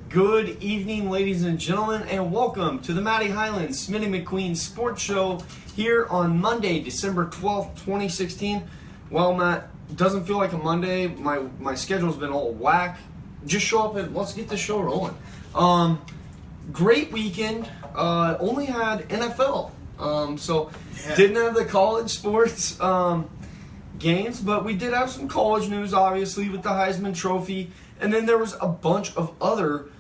Good evening, ladies and gentlemen, and welcome to the Matty Highland Smitty McQueen Sports Show here on Monday, December 12th, 2016. Well, Matt, doesn't feel like a Monday. My schedule's been all whack. Just show up and let's get the show rolling. Great weekend. Only had NFL. Didn't have the college sports games, but we did have some college news, obviously, with the Heisman Trophy. And then there was a bunch of other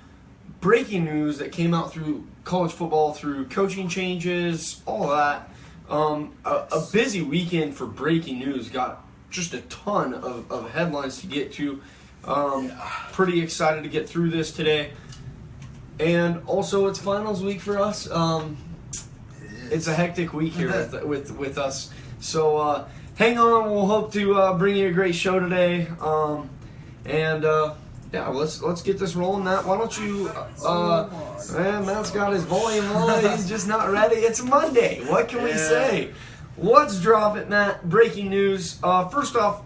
breaking news that came out through college football, through coaching changes, all that. A busy weekend for breaking news. Got just a ton of headlines to get to. Pretty excited to get through this today. And also, it's finals week for us. It's a hectic week here with us. So hang on. We'll hope to bring you a great show today. Let's get this rolling. Matt, why don't you? Matt's got his volume on. He's just not ready. It's Monday. What can we say? Let's drop it, Matt. Breaking news. First off,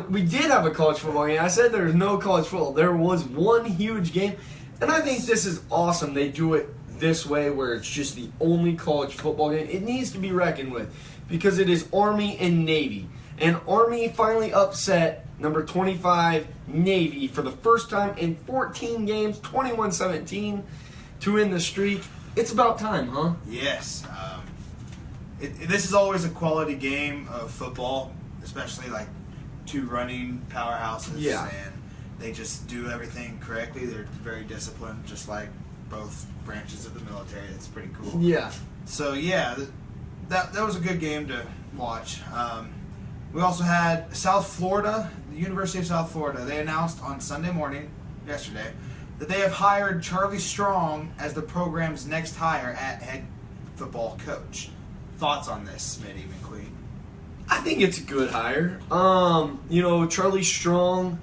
we did have a college football game. I said there's no college football. There was one huge game, and I think this is awesome. They do it this way, where it's just the only college football game. It needs to be reckoned with because it is Army and Navy, and Army finally upset number 25, Navy, for the first time in 14 games, 21-17 to win the streak. It's about time, huh? Yes. This is always a quality game of football, especially like two running powerhouses. Yeah. And they just do everything correctly. They're very disciplined, just like both branches of the military. It's pretty cool. Yeah. So, yeah, that was a good game to watch. We also had South Florida, the University of South Florida. They announced on Sunday morning, yesterday, that they have hired Charlie Strong as the program's next hire at head football coach. Thoughts on this, Smitty McQueen? I think it's a good hire. Charlie Strong,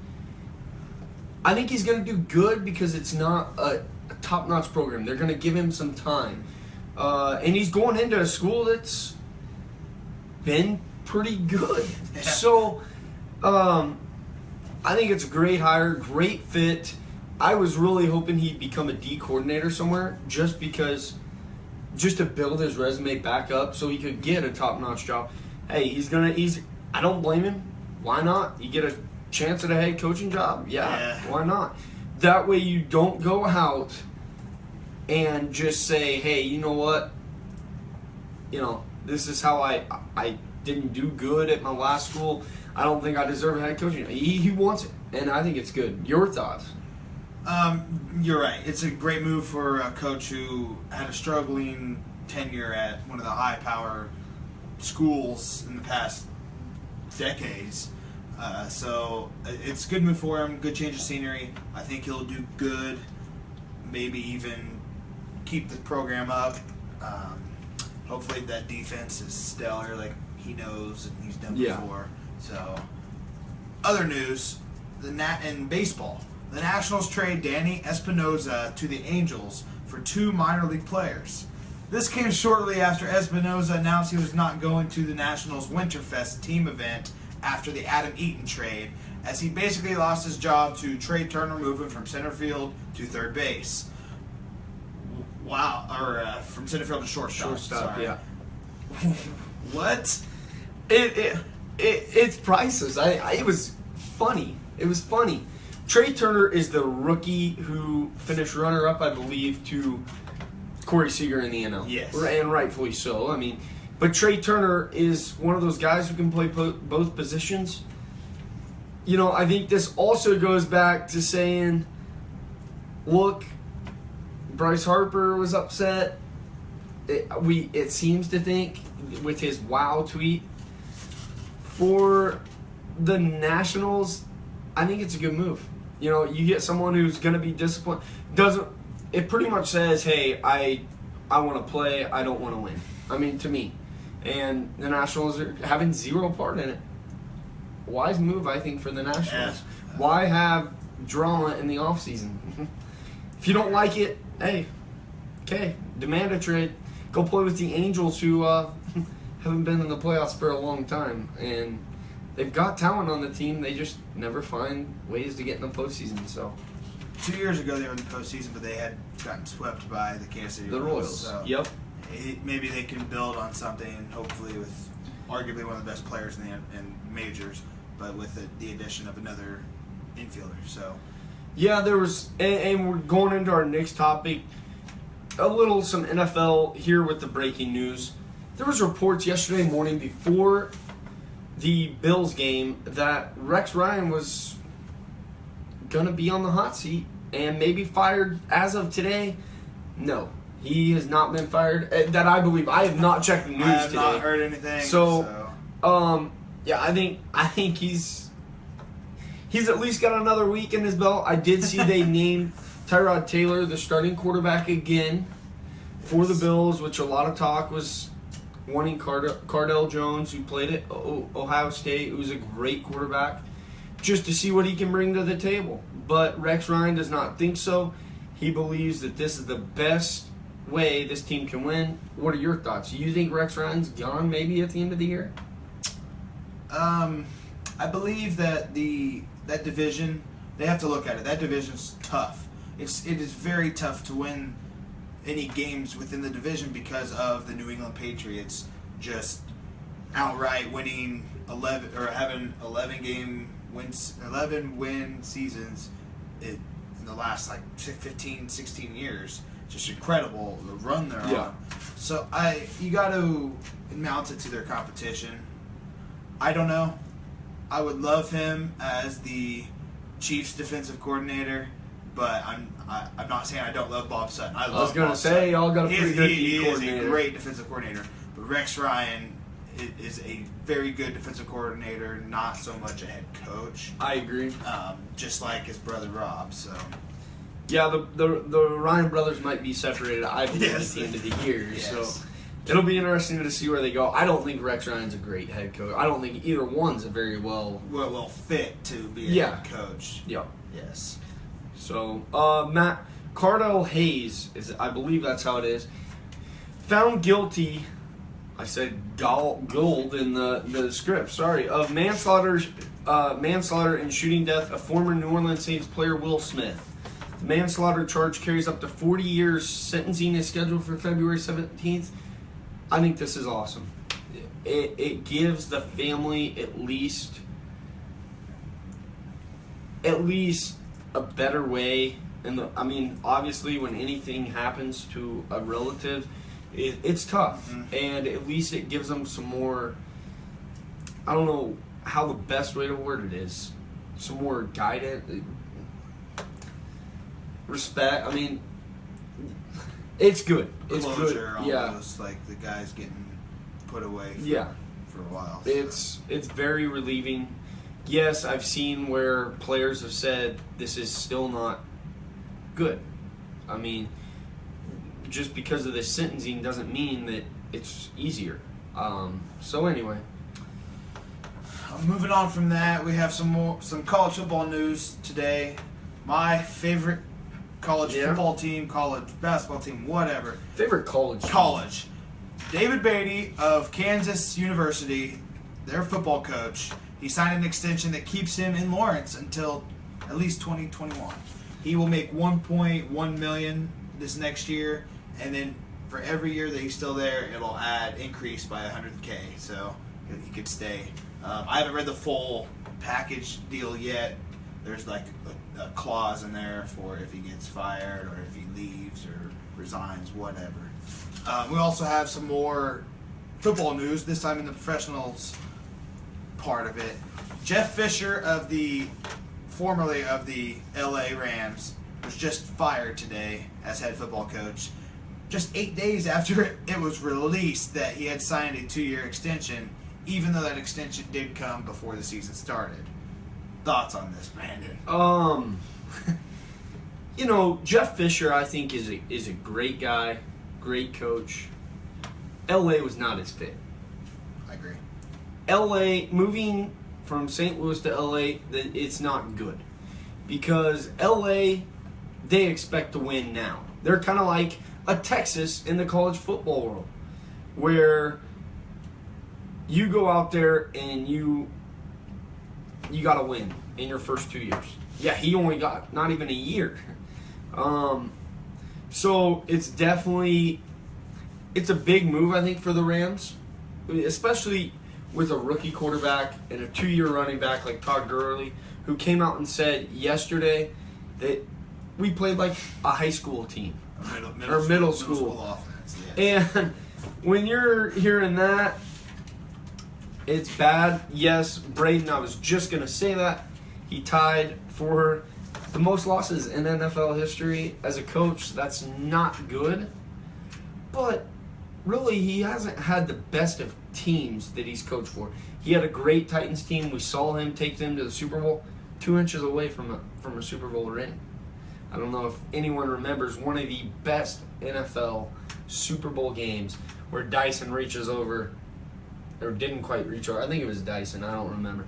I think he's going to do good because it's not a top-notch program. They're going to give him some time. And he's going into a school that's been pretty good. Yeah. So, I think it's a great hire, great fit. I was really hoping he'd become a D coordinator somewhere just to build his resume back up so he could get a top-notch job. Hey, I don't blame him. Why not? You get a chance at a head coaching job? Yeah. Why not? That way you don't go out and just say, hey, you know what? This is how I didn't do good at my last school. I don't think I deserve a head coaching. He wants it, and I think it's good. Your thoughts? You're right. It's a great move for a coach who had a struggling tenure at one of the high-power schools in the past decades. So it's a good move for him. Good change of scenery. I think he'll do good. Maybe even keep the program up. Hopefully that defense is stellar, like he knows and he's done before. So, other news, in baseball, the Nationals trade Danny Espinosa to the Angels for 2 minor league players. This came shortly after Espinosa announced he was not going to the Nationals Winterfest team event after the Adam Eaton trade, as he basically lost his job to Trey Turner moving from center field to third base. Wow, or from center field to shortstop. Shortstop, yeah. What? It's priceless. It was funny. It was funny. Trey Turner is the rookie who finished runner-up, I believe, to Corey Seager in the NL. Yes. And rightfully so. But Trey Turner is one of those guys who can play both positions. I think this also goes back to saying, look, Bryce Harper was upset. It seems to think with his wow tweet. For the Nationals, I think it's a good move. You get someone who's going to be disciplined. It pretty much says, hey, I want to play. I don't want to win. To me. And the Nationals are having zero part in it. Wise move, I think, for the Nationals. Yeah. Why have drama in the offseason? If you don't like it, hey, okay, demand a trade. Go play with the Angels, who haven't been in the playoffs for a long time. And they've got talent on the team. They just never find ways to get in the postseason. So 2 years ago they were in the postseason, but they had gotten swept by the Kansas City Royals. So Yep. maybe they can build on something, hopefully with arguably one of the best players in majors, but with the addition of another infielder. So Yeah, there was, and we're going into our next topic. Some NFL here with the breaking news. There was reports yesterday morning before the Bills game that Rex Ryan was going to be on the hot seat and maybe fired as of today. No, he has not been fired. That I believe. I have not checked the news today. I have not heard anything. So, yeah, I think he's at least got another week in his belt. I did see they named Tyrod Taylor the starting quarterback again for the Bills, which a lot of talk was wanting Cardell Jones, who played at Ohio State, who's a great quarterback, just to see what he can bring to the table. But Rex Ryan does not think so. He believes that this is the best way this team can win. What are your thoughts? Do you think Rex Ryan's gone maybe at the end of the year? I believe that that division, they have to look at it. That division's tough. It is very tough to win any games within the division because of the New England Patriots just outright winning 11 or having 11 win seasons in the last 15, 16 years. Just incredible the run they're on. So you got to mount it to their competition. I don't know. I would love him as the Chiefs defensive coordinator, but I'm not saying I don't love Bob Sutton. I was going to say, y'all got a pretty good D coordinator. He is a great defensive coordinator, but Rex Ryan is a very good defensive coordinator, not so much a head coach. I agree. Just like his brother Rob. So yeah, the Ryan brothers might be separated, I believe, at the end of the year. Yes. So it'll be interesting to see where they go. I don't think Rex Ryan's a great head coach. I don't think either one's a very well fit to be a head coach. Yeah. Yes. So Matt Cardell Hayes I believe that's how it is, found guilty. I said gold in the script. Sorry, of manslaughter and shooting death of former New Orleans Saints player Will Smith. The manslaughter charge carries up to 40 years. Sentencing is scheduled for February 17th. I think this is awesome. It gives the family at least a better way. And obviously, when anything happens to a relative, it's tough. Mm-hmm. And at least it gives them some more. I don't know how the best way to word it is. Some more guidance, respect. It's good. It's closure, good. Almost like the guy's getting put away for a while. So. It's very relieving. Yes, I've seen where players have said this is still not good. Just because of this sentencing doesn't mean that it's easier. So anyway. Moving on from that, we have some college football news today. My favorite college football team, college basketball team, whatever. Favorite college. College. David Beatty of Kansas University, their football coach, he signed an extension that keeps him in Lawrence until at least 2021. He will make $1.1 million this next year, and then for every year that he's still there, it'll increase by $100K, so he could stay. I haven't read the full package deal yet. There's a clause in there for if he gets fired or if he leaves or resigns, whatever. We also have some more football news, this time in the professionals part of it. Jeff Fisher formerly of the LA Rams, was just fired today as head football coach. Just 8 days after it was released that he had signed a 2-year extension, even though that extension did come before the season started. Thoughts on this, Brandon? Jeff Fisher, I think, is a great guy, great coach. LA was not his fit. I agree. LA, moving from St. Louis to LA, it's not good. Because LA, they expect to win now. They're kind of like a Texas in the college football world, where you go out there and you got to win in your first 2 years. Yeah, he only got not even a year. So it's definitely it's a big move, I think, for the Rams, especially with a rookie quarterback and a 2-year running back like Todd Gurley, who came out and said yesterday that we played like a high school team. Middle school offense. Yeah. And when you're hearing that, it's bad. Yes, Braden, I was just going to say that. He tied for the most losses in NFL history as a coach. That's not good. But really, he hasn't had the best of teams that he's coached for. He had a great Titans team. We saw him take them to the Super Bowl, 2 inches away from a Super Bowl ring. I don't know if anyone remembers one of the best NFL Super Bowl games where Dyson reaches over, or didn't quite reach over. I think it was Dyson. I don't remember.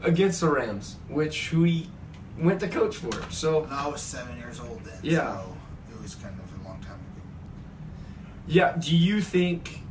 Against the Rams, who he went to coach for. So I was 7 years old then. Yeah. So it was kind of a long time ago. Yeah. Do you think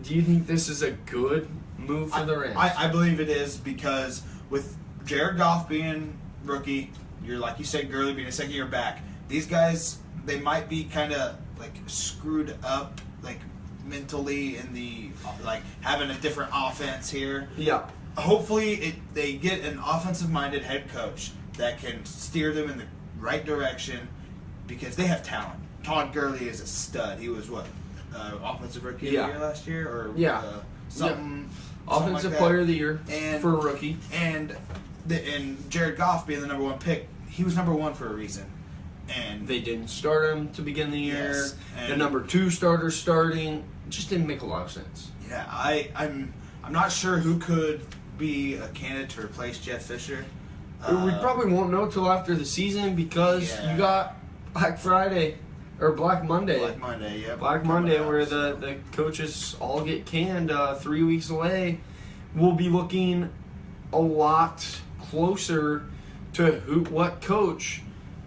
this is a good move for the Rams? I believe it is, because with Jared Goff being rookie, you're like you said, Gurley being a second year back. These guys, they might be kind of like screwed up, like mentally in the like having a different offense here. Yeah. Hopefully, they get an offensive-minded head coach that can steer them in the right direction, because they have talent. Todd Gurley is a stud. He was offensive rookie of the year last year, or something. Offensive like player of the year and, for a rookie. And Jared Goff being the number 1 pick, he was number 1 for a reason. And they didn't start him to begin the year. Yes, the number 2 starter starting just didn't make a lot of sense. Yeah, I'm not sure who could be a candidate to replace Jeff Fisher. We probably won't know till after the season, because you got Black Friday or Black Monday. Black Monday, yeah. Black Monday, where the coaches all get canned 3 weeks away. We'll be looking a lot closer to what coach.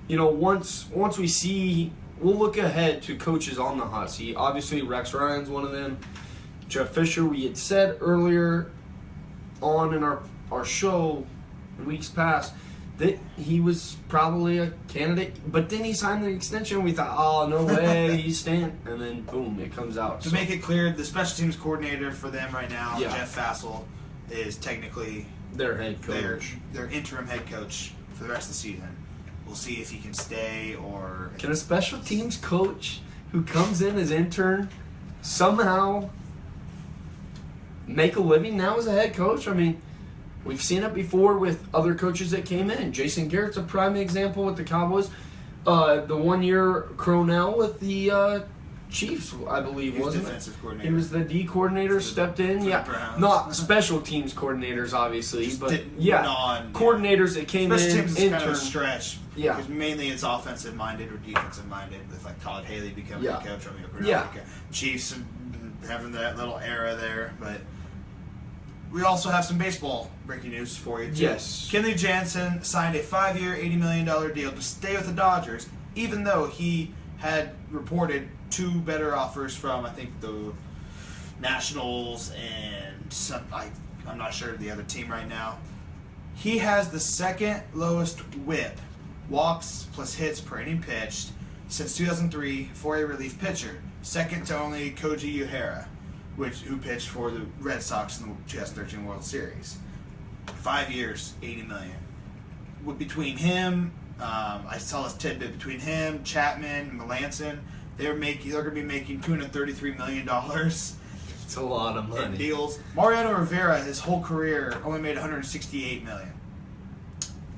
Once we see, we'll look ahead to coaches on the hot seat. Obviously, Rex Ryan's one of them. Jeff Fisher, we had said earlier on in our show in weeks past that he was probably a candidate, but then he signed the extension. We thought, oh, no way, he's staying. And then, boom, it comes out. To make it clear, the special teams coordinator for them right now, Yeah. Jeff Fassel, is technically their head coach. Their interim head coach for the rest of the season. We'll see if he can stay or... Can a special teams coach who comes in as intern somehow make a living now as a head coach? I mean, we've seen it before with other coaches that came in. Jason Garrett's a prime example with the Cowboys. The 1 year Cronell with the Chiefs, I believe, He was wasn't defensive it? coordinator. He was the D coordinator, stepped in. the Yeah, Browns. not special teams coordinators, obviously, Just but didn't- yeah, non- coordinators that came Special in. teams is intern. kind of a stretch. Yeah. Because mainly it's offensive minded or defensive minded, with like Todd Haley becoming Yeah. a coach, Romeo Crennel Yeah. Chiefs having that little era there. But we also have some baseball breaking news for you too. Yes. Kenley Jansen signed a 5-year, $80 million deal to stay with the Dodgers, even though he had reported 2 better offers from, I think, the Nationals and some, I'm not sure the other team right now. He has the second lowest WHIP, walks plus hits per inning pitched, since 2003 for a relief pitcher, second to only Koji Uehara, who pitched for the Red Sox in the 2013 World Series. 5 years, $80 million. Between him, I saw this tidbit, between him, Chapman, and Melanson, they're going to be making $233 million It's a lot of in money. deals. Mariano Rivera, his whole career, only made $168 million.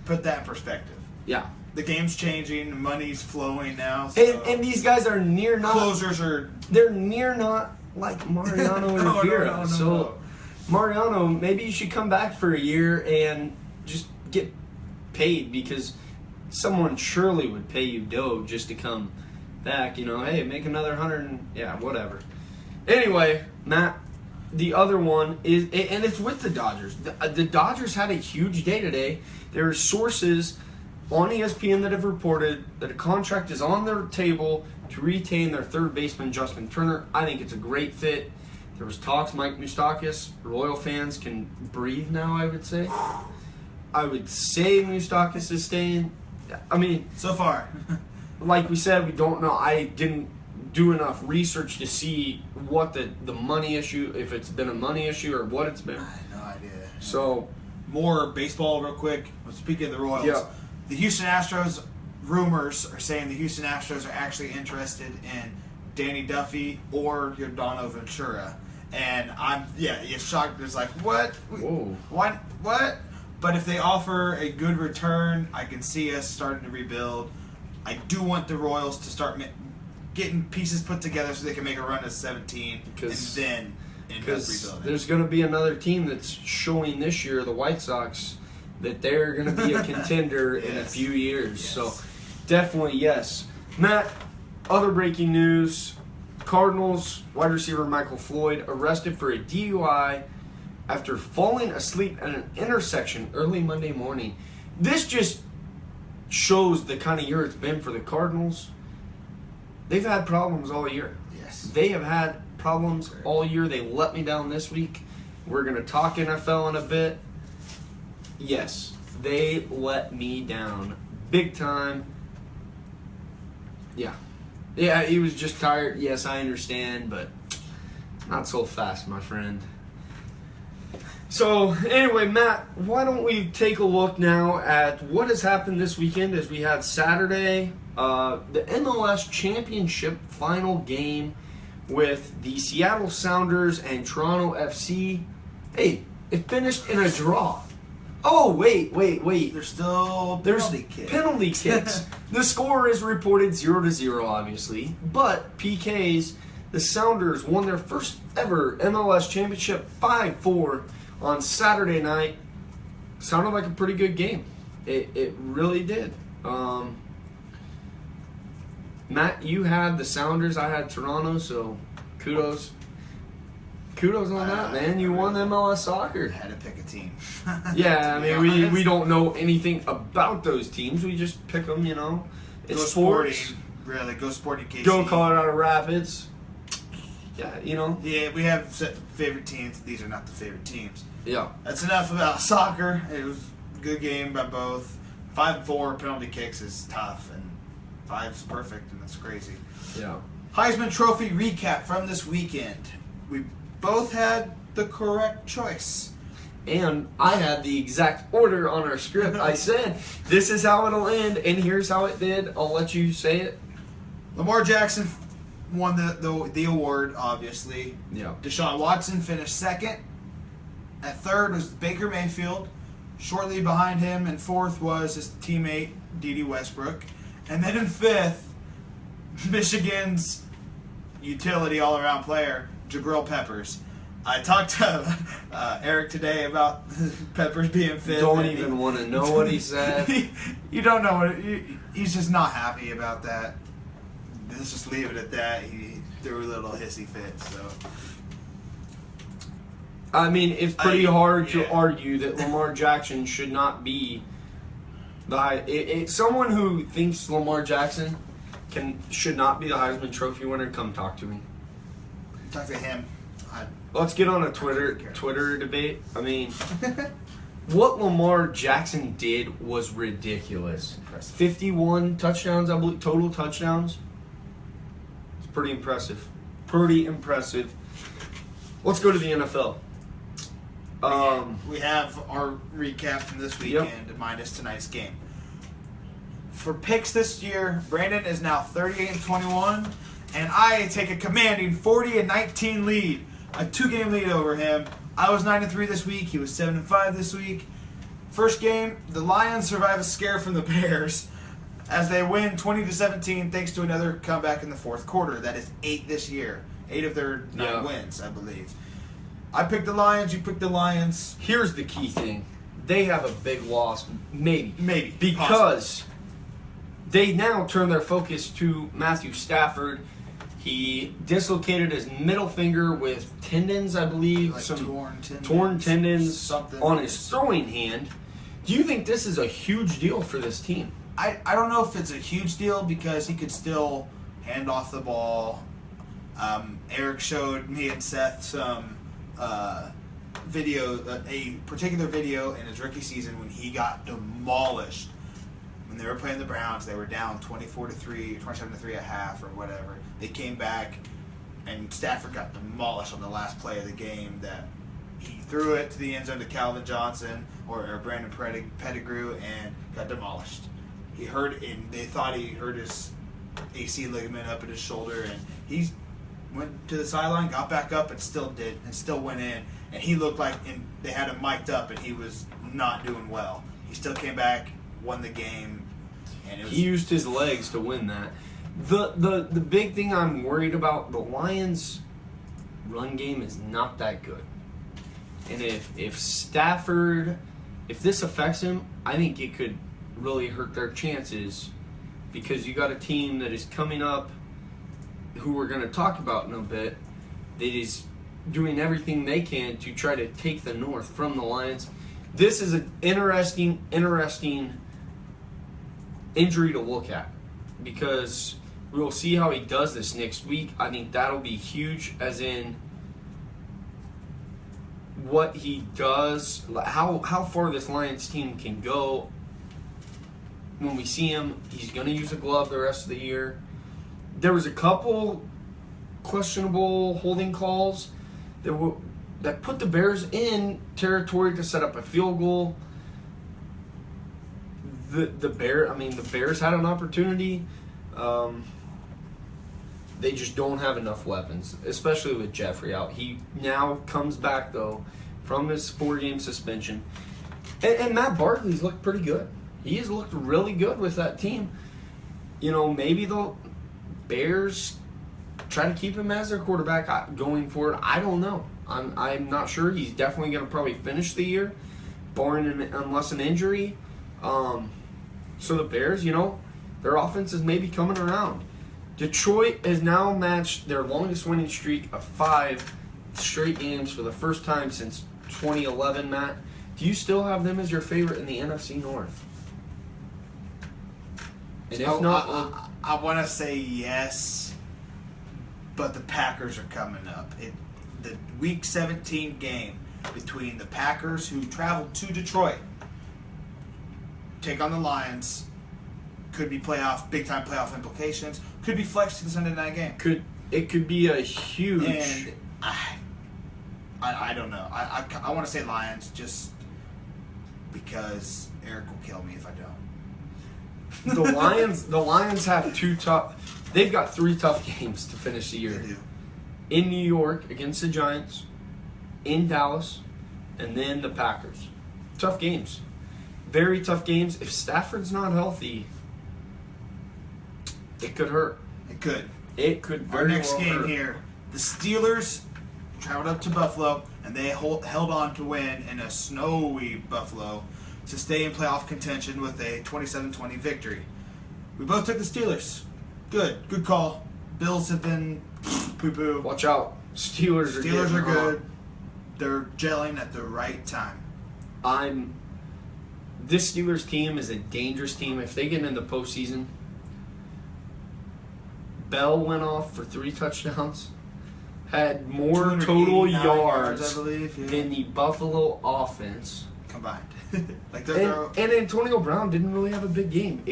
Put that in perspective. Yeah. The game's changing, the money's flowing now. So And these guys are near not. closers are. They're near not like Mariano Rivera. No. So, Mariano, maybe you should come back for a year and just get paid, because someone surely would pay you dough just to come back. Hey, make another 100 and yeah, whatever. Anyway, Matt, the other one is, and it's with the Dodgers. The Dodgers had a huge day today. There are sources on ESPN that have reported that a contract is on their table to retain their third baseman, Justin Turner. I think it's a great fit. There was talks, Mike Moustakas, Royal fans can breathe now, I would say. I would say Moustakis is staying. I mean, So far. like we said, we don't know. I didn't do enough research to see what the money issue, if it's been a money issue or what it's been. I have no idea. So, More baseball real quick. Speaking of the Royals, Yeah. the Houston Astros, rumors are saying the Houston Astros are actually interested in Danny Duffy or Yordano Ventura. And it's shocked. It's like, what? whoa. What? But if they offer a good return, I can see us starting to rebuild. I do want the Royals to start getting pieces put together so they can make a run at 17 and then end up Because rebuilding. there's going to be another team that's showing this year, the White Sox, that they're going to be a contender in a Yes. few years. Yes. So, definitely, yes. Matt, other breaking news. Cardinals wide receiver Michael Floyd arrested for a DUI after falling asleep at an intersection early Monday morning. This just shows the kind of year it's been for the Cardinals. They've had problems all year. Yes. They have had problems all year. They let me down this week. We're going to talk NFL in a bit. Yes, they let me down big time. Yeah. Yeah, he was just tired. Yes, I understand, but not so fast, my friend. So, anyway, Matt, why don't we take a look now at what has happened this weekend as we had Saturday, the MLS Championship final game with the Seattle Sounders and Toronto FC. Hey, it finished in a draw. Oh, wait. There's still There's penalty penalty kicks. The score is reported 0-0, obviously, but PKs, the Sounders won their first ever MLS Championship 5-4 on Saturday night. Sounded like a pretty good game. It really did. Matt, you had the Sounders, I had Toronto, so kudos. Kudos on that, man. You won MLS soccer. I had to pick a team. Yeah, To be I mean, honest. we don't know anything about those teams. We just pick them, you know. Go It's Sporting. sports. Really, go Sporting KC. Go Colorado Rapids. Yeah, you know. Yeah, we have set favorite teams. These are not the favorite teams. Yeah. That's enough about soccer. It was a good game by both. 5-4 penalty kicks is tough, and 5's perfect, and that's crazy. Yeah. Heisman Trophy recap from this weekend. We both had the correct choice. And I had the exact order on our script. I said, this is how it'll end, and here's how it did. I'll let you say it. Lamar Jackson won the award, obviously. Yeah. Deshaun Watson finished second. At third was Baker Mayfield. Shortly behind him and fourth was his teammate, Dede Westbrook. And then in fifth, Michigan's utility all-around player, Jabril Peppers. I talked to Eric today about Peppers being fifth. Don't even want to know what he said. You don't know what he's just not happy about that. Let's just leave it at that. He threw a little hissy fit. So I mean, it's pretty hard to yeah. argue that Lamar Jackson should not be the high. Someone who thinks Lamar Jackson should not be the Heisman Trophy winner, come talk to me. talk to him. Let's get on a Twitter debate. I mean, what Lamar Jackson did was ridiculous. Impressive. 51 touchdowns, I believe, total touchdowns. It's pretty impressive. Pretty impressive. Let's go to the NFL. We have our recap from this weekend minus tonight's game. For picks this year, Brandon is now 38-21, and I take a commanding 40-19 lead, a 2-game lead over him. I was 9-3 this week. He was 7-5 this week. First game, the Lions survive a scare from the Bears as they win 20-17 thanks to another comeback in the fourth quarter. That is 8 this year. 8 of their 9 wins, I believe. I picked the Lions. You picked the Lions. Here's the key thing. They have a big loss, maybe. Because they now turn their focus to Matthew Stafford. He dislocated his middle finger with tendons, I believe. Like some torn tendons, something on his throwing hand. Do you think this is a huge deal for this team? I don't know if it's a huge deal because he could still hand off the ball. Eric showed me and Seth some a particular video in his rookie season when he got demolished. When they were playing the Browns, they were down 24-3, 27-3 at half or whatever. They came back, and Stafford got demolished on the last play of the game. That he threw it to the end zone to Calvin Johnson or Brandon Pettigrew and got demolished. He hurt, and they thought he hurt his AC ligament up in his shoulder, and he went to the sideline, got back up, and still went in. And he looked like, and they had him mic'd up, and he was not doing well. He still came back, won the game, and he used his legs to win that. The big thing I'm worried about, the Lions' run game is not that good. And if Stafford, if this affects him, I think it could really hurt their chances, because you got a team that is coming up, who we're going to talk about in a bit, that is doing everything they can to try to take the North from the Lions. This is an interesting injury to look at, because we will see how he does this next week. I think that'll be huge, as in what he does, how far this Lions team can go. When we see him, he's going to use a glove the rest of the year. There was a couple questionable holding calls that put the Bears in territory to set up a field goal. The Bears had an opportunity. They just don't have enough weapons, especially with Jeffrey out. He now comes back, though, from his 4-game suspension. And Matt Barkley's looked pretty good. He has looked really good with that team. Maybe the Bears try to keep him as their quarterback going forward. I don't know. I'm not sure. He's definitely going to probably finish the year, unless an injury. So the Bears, their offense is maybe coming around. Detroit has now matched their longest winning streak of 5 straight games for the first time since 2011, Matt. Do you still have them as your favorite in the NFC North? And if not, I want to say yes, but the Packers are coming up. The Week 17 game between the Packers, who traveled to Detroit, take on the Lions, could be big time playoff implications. Could be flexed to the Sunday night game. It could be a huge. And I don't know. I want to say Lions just because Eric will kill me if I don't. The Lions have they've got 3 tough games to finish the year. They do. In New York against the Giants, in Dallas, and then the Packers. Tough games. Very tough games. If Stafford's not healthy, it could hurt. It could. It could very Our next well game hurt. here, the Steelers traveled up to Buffalo, and they held on to win in a snowy Buffalo to stay in playoff contention with a 27-20 victory. We both took the Steelers. Good call. Bills have been poo-poo. Watch out. Steelers are good. They're gelling at the right time. This Steelers team is a dangerous team. If they get into the postseason, Bell went off for 3 touchdowns, had more total yards I believe, than the Buffalo offense combined. And Antonio Brown didn't really have a big game.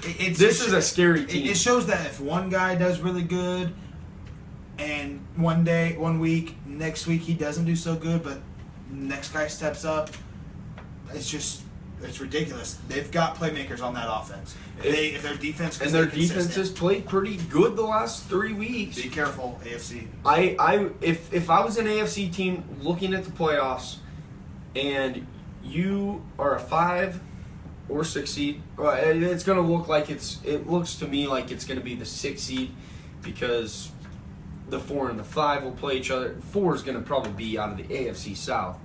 This is a scary team. It shows that if one guy does really good, and one week, next week he doesn't do so good, but next guy steps up, it's ridiculous. They've got playmakers on that offense. If their defense has played pretty good the last 3 weeks. Be careful, AFC. If I was an AFC team looking at the playoffs, and you are a 5 or 6 seed, it's going to look like it looks to me like it's going to be the 6 seed, because the 4 and the 5 will play each other. 4 is going to probably be out of the AFC South.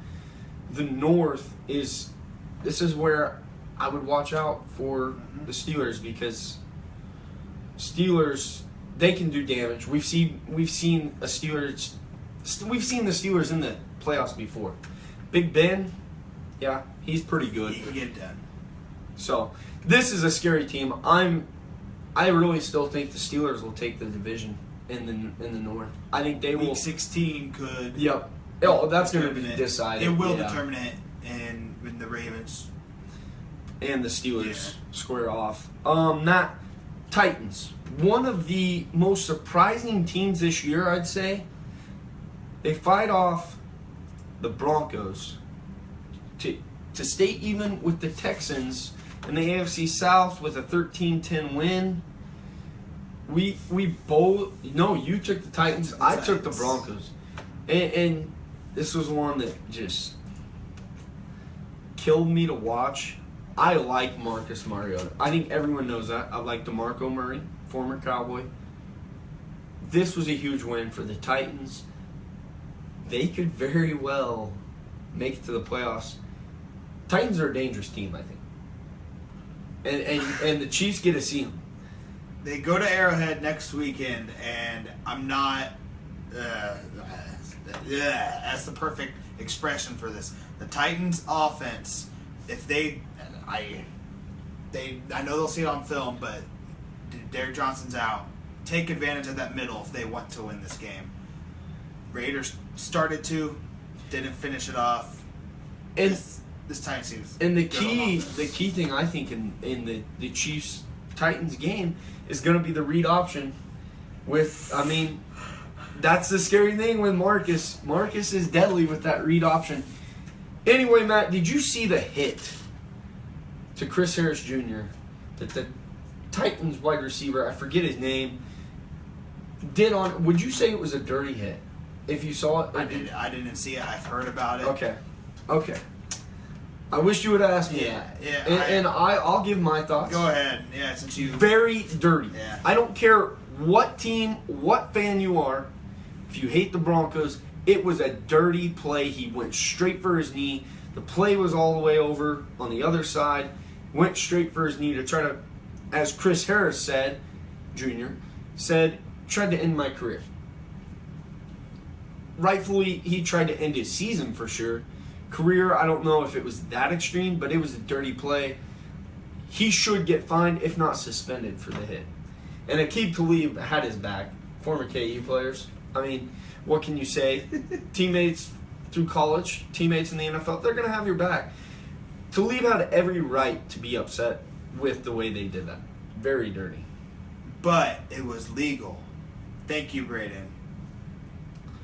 The North this is where I would watch out for the Steelers, because Steelers, they can do damage. We've seen the Steelers in the playoffs before. Big Ben, yeah, he's pretty good. He can get it done. So this is a scary team. I really still think the Steelers will take the division in the North. I think they will. Week 16 could. Yep. Oh, that's going to be decided. It will determine it, and when the Ravens and the Steelers square off. Not Titans. One of the most surprising teams this year, I'd say. They fight off the Broncos to stay even with the Texans in the AFC South with a 13-10 win. We both... No, you took the Titans. I took the Broncos. And this was one that just killed me to watch. I like Marcus Mariota. I think everyone knows that. I like DeMarco Murray, former Cowboy. This was a huge win for the Titans. They could very well make it to the playoffs. Titans are a dangerous team, I think. And the Chiefs get to see them. They go to Arrowhead next weekend, and I'm not... that's the perfect expression for this. The Titans' offense, if I know they'll see it on film, but Derrick Johnson's out. Take advantage of that middle if they want to win this game. Raiders started to, didn't finish it off. And this Titans team's and the key thing I think in the Chiefs Titans game is going to be the read option. That's the scary thing with Marcus. Marcus is deadly with that read option. Anyway, Matt, did you see the hit to Chris Harris Jr. that the Titans wide receiver, I forget his name, did on? Would you say it was a dirty hit? If you saw it, I didn't see it. I've heard about it. Okay. I wish you would have asked me that. Yeah. I'll give my thoughts. Go ahead. Yeah, since you very dirty. Yeah. I don't care what team, what fan you are. If you hate the Broncos, it was a dirty play. He went straight for his knee. The play was all the way over on the other side. Went straight for his knee to try to, as Chris Harris said, Jr., tried to end my career. Rightfully, he tried to end his season for sure. Career, I don't know if it was that extreme, but it was a dirty play. He should get fined, if not suspended, for the hit. And Aqib Talib had his back. Former KU players. I mean, what can you say? Teammates through college, teammates in the NFL, they're going to have your back. Talib had every right to be upset with the way they did that. Very dirty. But it was legal. Thank you, Braden.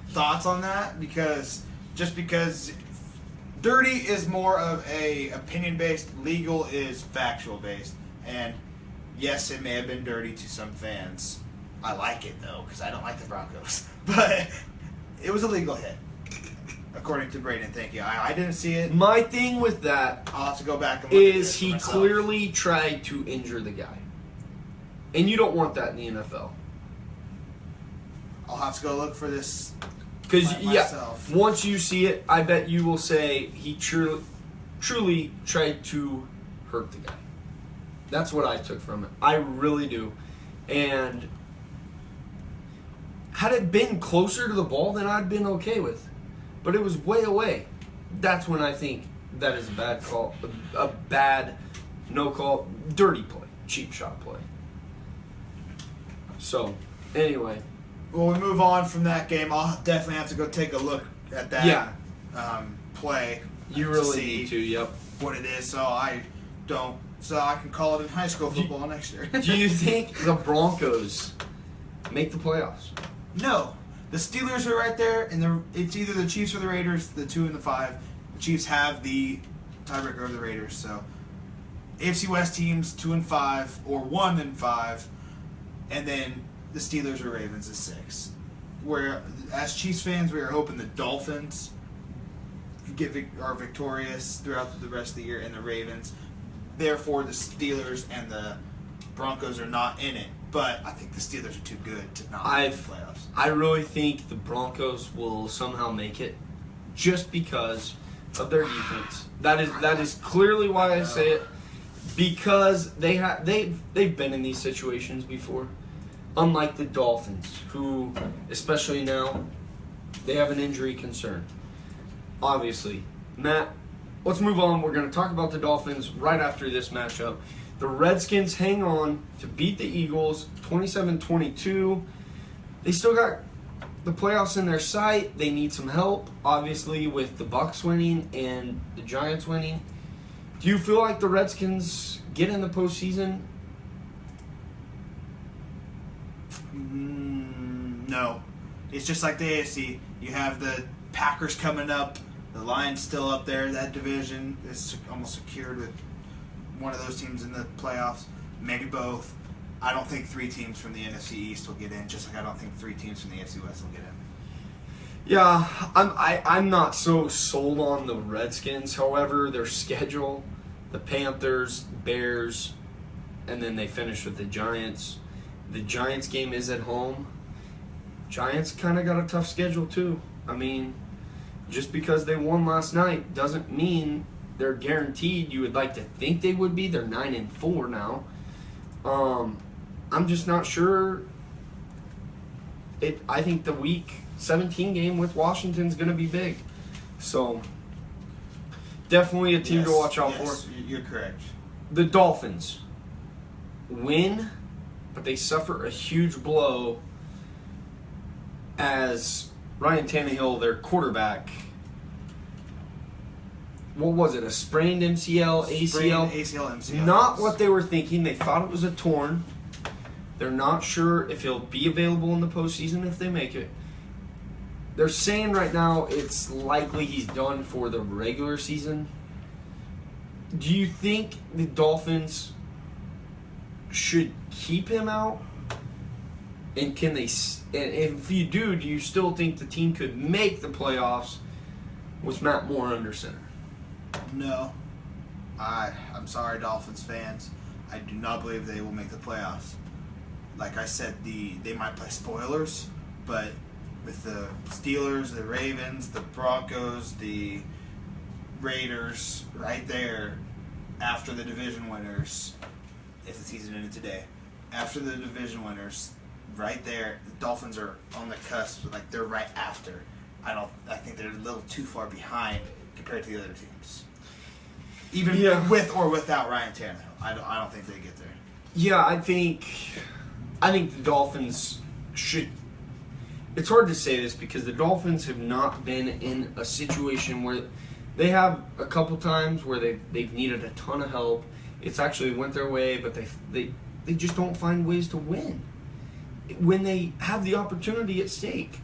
Thoughts on that? Because dirty is more of a opinion-based, legal is factual-based. And yes, it may have been dirty to some fans. I like it, though, because I don't like the Broncos. But it was a legal hit, according to Braden. Thank you. I didn't see it. My thing with that I'll have to go back and look at this he myself. Clearly tried to injure the guy. And you don't want that in the NFL. I'll have to go look for this Because, myself. Once you see it, I bet you will say he truly tried to hurt the guy. That's what I took from it. I really do. And had it been closer to the ball, then I'd been okay with. But it was way away. That's when I think that is a bad call. A bad no call. Dirty play. Cheap shot play. So, anyway. Well, we move on from that game. I'll definitely have to go take a look at that play. You really need to, yep. What it is, so I can call it in high school football next year. Do you think the Broncos make the playoffs? No. The Steelers are right there, and it's either the Chiefs or the Raiders, the 2 and the 5. The Chiefs have the tiebreaker of the Raiders, so AFC West teams 2 and 5 or 1 and 5, and then the Steelers or Ravens is 6. Where, as Chiefs fans, we are hoping the Dolphins are victorious throughout the rest of the year, and the Ravens. Therefore, the Steelers and the Broncos are not in it. But I think the Steelers are too good to not make the playoffs. I really think the Broncos will somehow make it, just because of their defense. That is clearly why I say it, because they've been in these situations before. Unlike the Dolphins, who, especially now, they have an injury concern. Obviously. Matt, let's move on. We're going to talk about the Dolphins right after this matchup. The Redskins hang on to beat the Eagles 27-22. They still got the playoffs in their sight. They need some help, obviously, with the Bucks winning and the Giants winning. Do you feel like the Redskins get in the postseason? No. It's just like the AFC. You have the Packers coming up. The Lions still up there. That division is almost secured with one of those teams in the playoffs. Maybe both. I don't think 3 teams from the NFC East will get in, just like I don't think 3 teams from the NFC West will get in. Yeah, I'm not so sold on the Redskins. However, their schedule, the Panthers, Bears, and then they finish with the Giants. The Giants game is at home. Giants kind of got a tough schedule too. I mean, just because they won last night doesn't mean they're guaranteed. You would like to think they would be. They're 9-4 now. I'm just not sure. I think the Week 17 game with Washington's going to be big. So, definitely a team to watch out for. You're correct. The Dolphins win, but they suffer a huge blow as Ryan Tannehill, their quarterback, what was it, a sprained MCL, ACL? ACL, MCL. Not what they were thinking. They thought it was a torn. They're not sure if he'll be available in the postseason if they make it. They're saying right now it's likely he's done for the regular season. Do you think the Dolphins should keep him out? And can they? And if you do you still think the team could make the playoffs with Matt Moore under center? No. I'm sorry, Dolphins fans. I do not believe they will make the playoffs. Like I said, they might play spoilers, but with the Steelers, the Ravens, the Broncos, the Raiders right there after the division winners, if the season ended today, after the division winners, right there, the Dolphins are on the cusp, like they're right after. I think they're a little too far behind compared to the other teams. Even with or without Ryan Tannehill, I don't think they get there. Yeah, I think the Dolphins should. It's hard to say this because the Dolphins have not been in a situation where they have a couple times where they've needed a ton of help. It's actually went their way, but they just don't find ways to win when they have the opportunity at stake.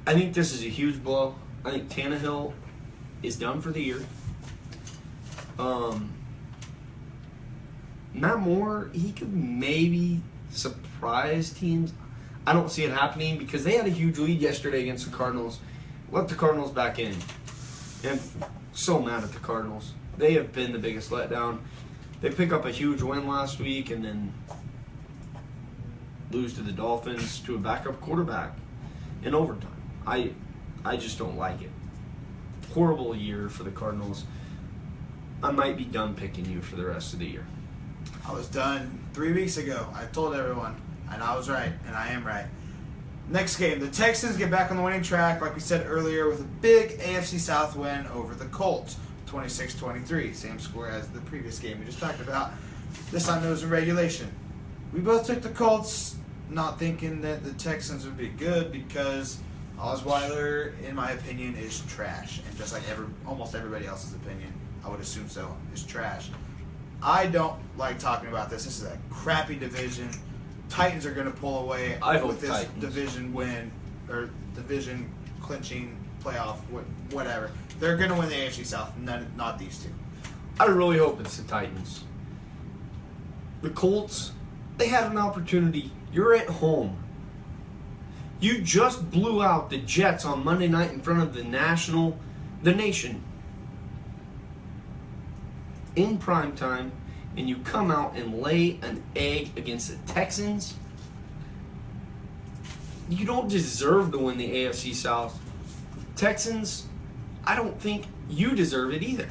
I think this is a huge blow. I think Tannehill is done for the year. Matt Moore, he could maybe surprise teams. I don't see it happening because they had a huge lead yesterday against the Cardinals. Let the Cardinals back in. And so mad at the Cardinals. They have been the biggest letdown. They pick up a huge win last week and then lose to the Dolphins to a backup quarterback in overtime. I just don't like it. Horrible year for the Cardinals. I might be done picking you for the rest of the year. I was done 3 weeks ago. I told everyone, and I was right, and I am right. Next game, the Texans get back on the winning track, like we said earlier, with a big AFC South win over the Colts, 26-23. Same score as the previous game we just talked about. This time it was in regulation. We both took the Colts, not thinking that the Texans would be good because Osweiler, in my opinion, is trash. And just like almost everybody else's opinion, I would assume so, is trash. I don't like talking about this. This is a crappy division. Titans are going to pull away with this Titans. division win or division clinching playoff, whatever. They're going to win the AFC South, not these two. I really hope it's the Titans. The Colts, they had an opportunity. You're at home. You just blew out the Jets on Monday night in front of the nation. In prime time, and you come out and lay an egg against the Texans. You don't deserve to win the AFC South. Texans, I don't think you deserve it either.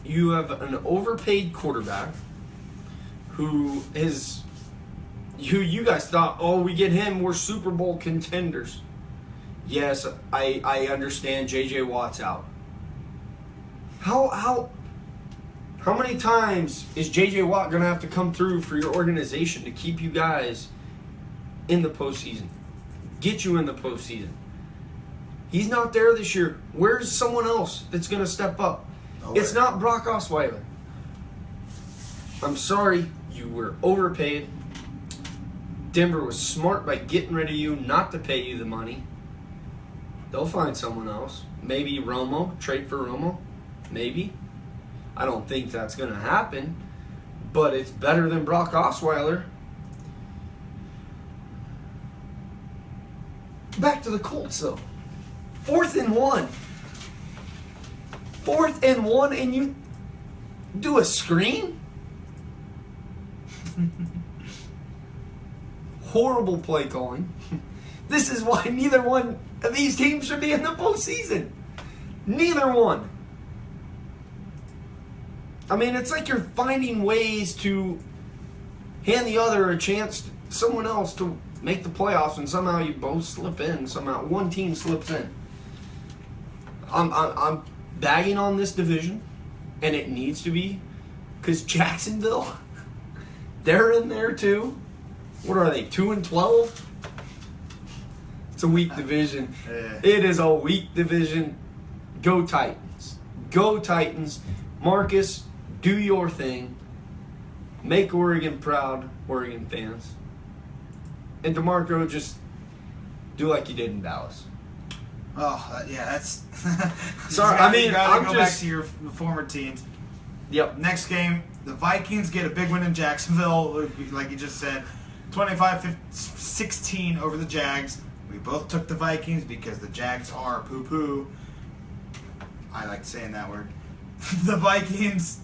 You have an overpaid quarterback who is... You guys thought, oh, we get him, we're Super Bowl contenders. Yes, I understand J.J. Watt's out. How many times is J.J. Watt going to have to come through for your organization to keep you guys in the postseason? get you in the postseason. He's not there this year. Where's someone else that's going to step up? Nowhere. It's not Brock Osweiler. I'm sorry, you were overpaid. Denver was smart by getting rid of you, not to pay you the money. They'll find someone else. Maybe Romo, trade for Romo. Maybe. I don't think that's going to happen, but it's better than Brock Osweiler. Back to the Colts, though. 4th and 1. 4th and 1, and you do a screen? Horrible play calling. This is why neither one of these teams should be in the postseason. Neither one. I mean, it's like you're finding ways to hand the other a chance, someone else to make the playoffs, and somehow you both slip in. Somehow one team slips in. I'm bagging on this division, and it needs to be, because Jacksonville, they're in there too. What are they, 2-12? It's a weak division. It is a weak division. Go Titans. Go Titans. Marcus, do your thing. Make Oregon proud, Oregon fans. And DeMarco, just do like you did in Dallas. Oh, yeah, that's... Sorry, I mean, you gotta I'm go just... back to your former teams. Yep. Next game, the Vikings get a big win in Jacksonville, like you just said. 25-16 over the Jags. We both took the Vikings because the Jags are poo-poo. I like saying that word. The Vikings,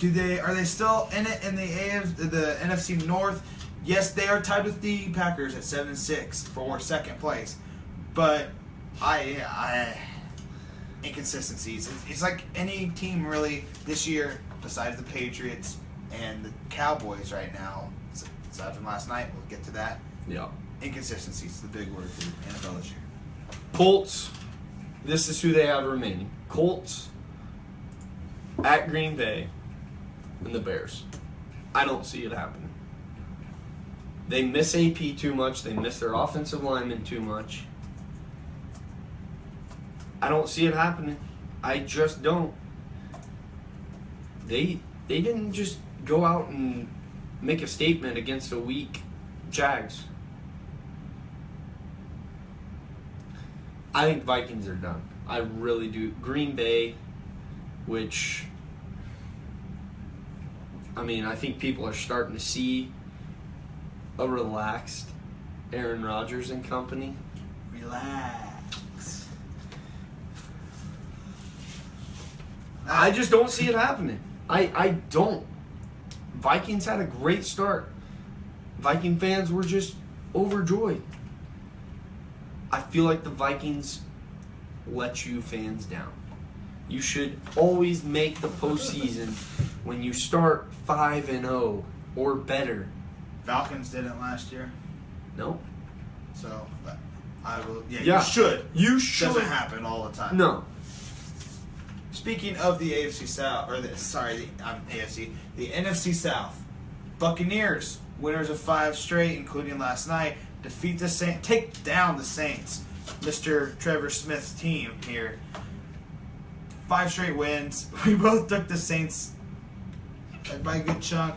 are they still in it in the NFC North? Yes, they are tied with the Packers at 7-6 for second place. But inconsistencies. It's like any team really this year, besides the Patriots and the Cowboys right now. Aside from last night, we'll get to that. Yeah. Inconsistencies is the big word for the NFL this year. Colts, this is who they have remaining. Colts at Green Bay and the Bears. I don't see it happening. They miss AP too much. They miss their offensive linemen too much. I don't see it happening. I just don't. They didn't just go out and make a statement against a weak Jags. I think Vikings are done. I really do. Green Bay, which, I mean, I think people are starting to see a relaxed Aaron Rodgers and company. Relax. I just don't see it happening. I don't. Vikings had a great start. Viking fans were just overjoyed. I feel like the Vikings let you fans down. You should always make the postseason when you start 5-0 or better. Falcons didn't last year. No. So, I will. Yeah, Yeah. you should. You should. Doesn't happen all the time. No. Speaking of the AFC South, AFC, the NFC South, Buccaneers, winners of 5 straight, including last night, defeat the Saints, take down the Saints. Mr. Trevor Smith's team here. 5 straight wins. We both took the Saints by a good chunk.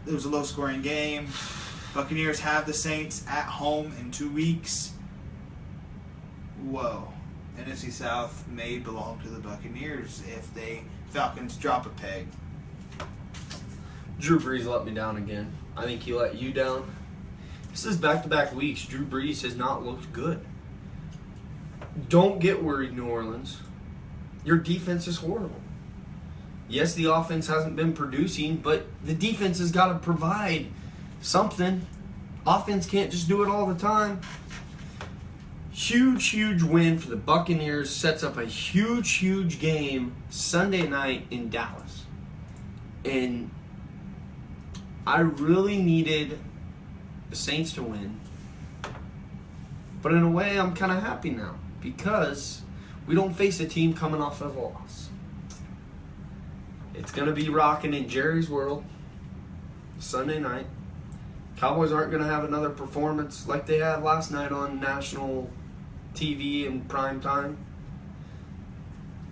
It was a low-scoring game. Buccaneers have the Saints at home in 2 weeks. Whoa. NFC South may belong to the Buccaneers if Falcons drop a peg. Drew Brees let me down again. I think he let you down. This is back-to-back weeks. Drew Brees has not looked good. Don't get worried, New Orleans. Your defense is horrible. Yes, the offense hasn't been producing, but the defense has got to provide something. Offense can't just do it all the time. Huge win for the Buccaneers. Sets up a huge game Sunday night in Dallas. And I really needed the Saints to win. But in a way, I'm kind of happy now because we don't face a team coming off of a loss. It's going to be rocking in Jerry's World Sunday night. Cowboys aren't going to have another performance like they had last night on national TV in prime time.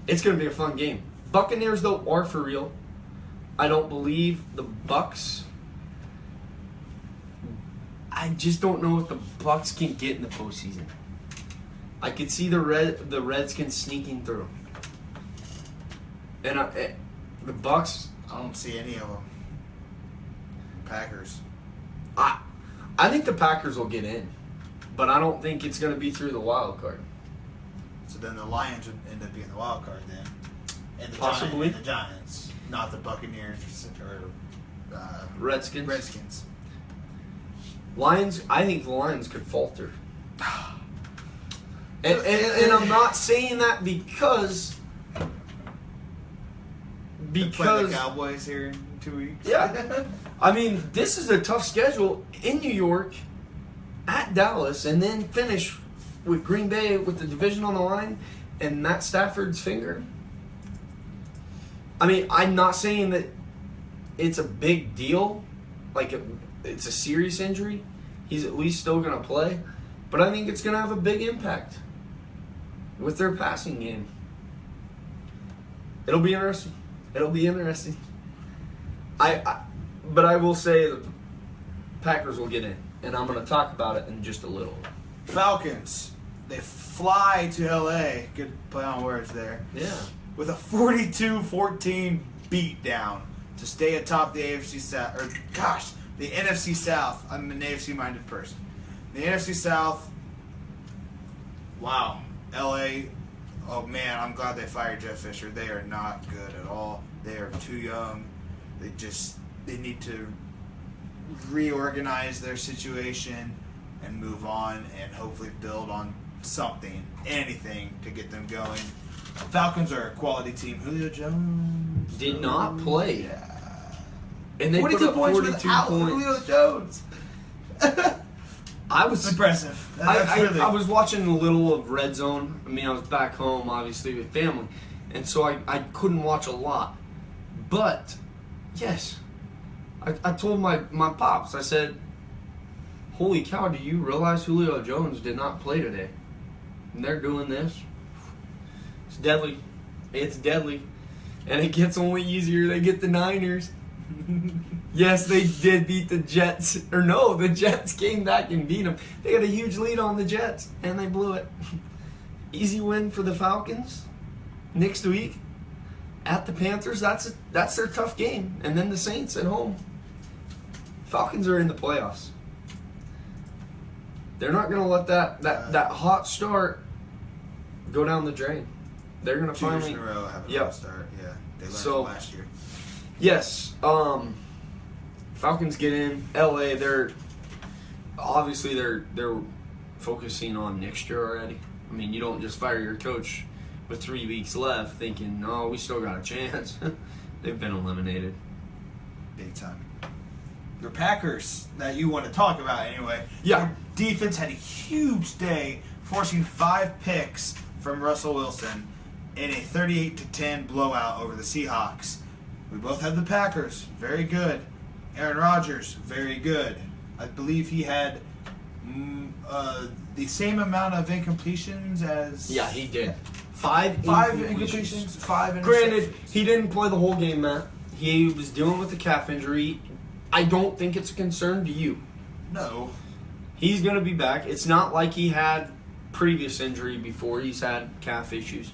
It's going to be a fun game. Buccaneers, though, are for real. I don't believe the Bucks. I just don't know if the Bucks can get in the postseason. I could see the Redskins sneaking through. And the Bucks, I don't see any of them. Packers. I think the Packers will get in, but I don't think it's going to be through the wild card. So then the Lions would end up being the wild card then. And the Possibly. The Giants, not the Buccaneers or Redskins. Lions, I think the Lions could falter. And I'm not saying that because Play the Cowboys here in 2 weeks. Yeah. I mean, this is a tough schedule in New York, at Dallas, and then finish with Green Bay with the division on the line and Matt Stafford's finger. I mean, I'm not saying that it's a big deal, like it's a serious injury. He's at least still going to play, but I think it's going to have a big impact with their passing game. It'll be interesting. But I will say the Packers will get in, and I'm going to talk about it in just a little. Falcons, they fly to L.A. Good play on words there. Yeah. With a 42-14 beatdown to stay atop the AFC South, the NFC South. I'm an AFC-minded person. The NFC South, wow. L.A., oh man, I'm glad they fired Jeff Fisher. They are not good at all. They are too young. They need to reorganize their situation and move on and hopefully build on something, anything to get them going. Falcons are a quality team. Julio Jones did not play. Yeah. And they 42 put up points 42 without points. Julio Jones. I was impressive. I was watching a little of Red Zone. I mean, I was back home, obviously, with family. And so I couldn't watch a lot. But, yes, I told my pops, I said, holy cow, do you realize Julio Jones did not play today? And they're doing this. It's deadly. It's deadly. And it gets only easier. They get the Niners. Yes, they did beat the Jets. Or no, the Jets came back and beat them. They got a huge lead on the Jets, and they blew it. Easy win for the Falcons next week at the Panthers. That's their tough game. And then the Saints at home. Falcons are in the playoffs. They're not going to let that hot start go down the drain. They're going to 2 years finally in a row have a hot start. Yeah, they learned from last year. Yes, Falcons get in. LA, they're focusing on next year already. I mean, you don't just fire your coach with 3 weeks left thinking, oh, we still got a chance. They've been eliminated. Big time. Your Packers that you want to talk about anyway. Yeah. Their defense had a huge day, forcing 5 picks from Russell Wilson in a 38-10 blowout over the Seahawks. We both have the Packers. Very good. Aaron Rodgers, very good. I believe he had the same amount of incompletions as... Yeah, he did. 5 incompletions, 5 interceptions. Granted, he didn't play the whole game, Matt. He was dealing with a calf injury. I don't think it's a concern to you. No. He's going to be back. It's not like he had previous injury before. He's had calf issues.